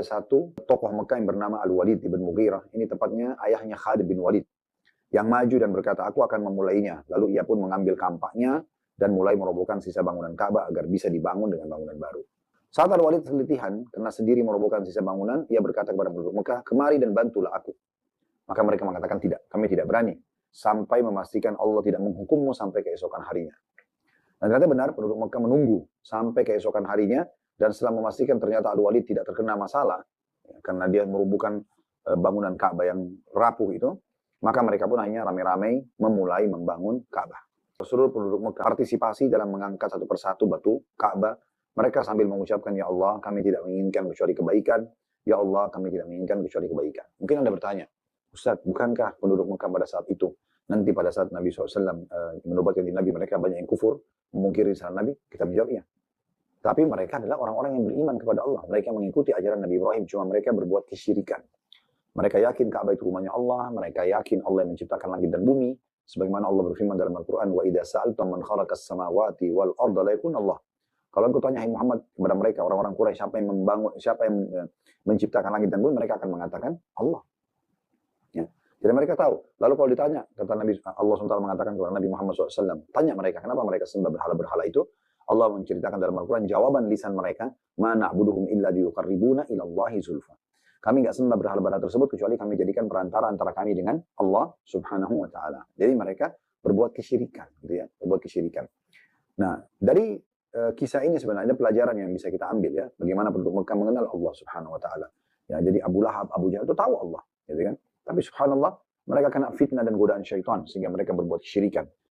satu tokoh Mekah yang bernama Al-Walid ibn Mughirah. Ini tepatnya ayahnya Khalid bin Walid. Yang maju dan berkata, aku akan memulainya. Lalu ia pun mengambil kampaknya dan mulai merobohkan sisa bangunan Ka'bah agar bisa dibangun dengan bangunan baru. Saat Al-Walid selitihan, karena sendiri merobohkan sisa bangunan, ia berkata kepada penduduk Mekah, kemari dan bantulah aku. Maka mereka mengatakan, tidak, kami tidak berani. Sampai memastikan Allah tidak menghukummu sampai keesokan harinya. Dan ternyata benar, penduduk Mekah menunggu sampai keesokan harinya, dan setelah memastikan ternyata Al-Walid tidak terkena masalah, karena dia merubuhkan bangunan Ka'bah yang rapuh itu, maka mereka pun akhirnya ramai-ramai memulai membangun Ka'bah. Seluruh penduduk Mekah partisipasi dalam mengangkat satu persatu batu Ka'bah. Mereka sambil mengucapkan, ya Allah, kami tidak menginginkan kecuali kebaikan. Ya Allah, kami tidak menginginkan kecuali kebaikan. Mungkin Anda bertanya, Ustaz, bukankah penduduk Mekah pada saat itu, nanti pada saat Nabi SAW menobatkan Nabi, mereka banyak yang kufur, memungkiri risalah Nabi? Kita menjawab, ya. Tapi mereka adalah orang-orang yang beriman kepada Allah. Mereka mengikuti ajaran Nabi Ibrahim, cuma mereka berbuat kesyirikan. Mereka yakin Ka'bah itu rumahnya Allah, mereka yakin Allah yang menciptakan langit dan bumi, sebagaimana Allah berfirman dalam Al-Quran, wa idza sa'altum man khalaqas samawati wal arda la yakun Allah. Kalau engkau tanya, hai Muhammad, kepada mereka, orang-orang Quraisy, siapa yang membangun, siapa yang menciptakan langit dan bumi, mereka akan mengatakan Allah. Ya. Jadi mereka tahu. Lalu kalau ditanya, kata Nabi Allah SWT mengatakan kepada Nabi Muhammad SAW, tanya mereka, kenapa mereka sembah berhala-berhala itu? Allah menceritakan dalam Al-Quran, jawaban lisan mereka, ma na'buduhum illa liyuqarribuna ilallahi zulfa. Kami nggak sembah berhala-berhala tersebut, kecuali kami jadikan perantara antara kami dengan Allah Subhanahu wa Ta'ala. Jadi mereka berbuat kesyirikan, gitu ya, berbuat kesyirikan. Nah, dari kisah ini sebenarnya ada pelajaran yang bisa kita ambil, ya, bagaimana penduduk Mekah mengenal Allah Subhanahu wa Ta'ala. Ya, jadi Abu Lahab, Abu Jahal itu tahu Allah, gitu kan. Tapi subhanallah, mereka kena fitnah dan godaan syaitan sehingga mereka berbuat kesyirikan.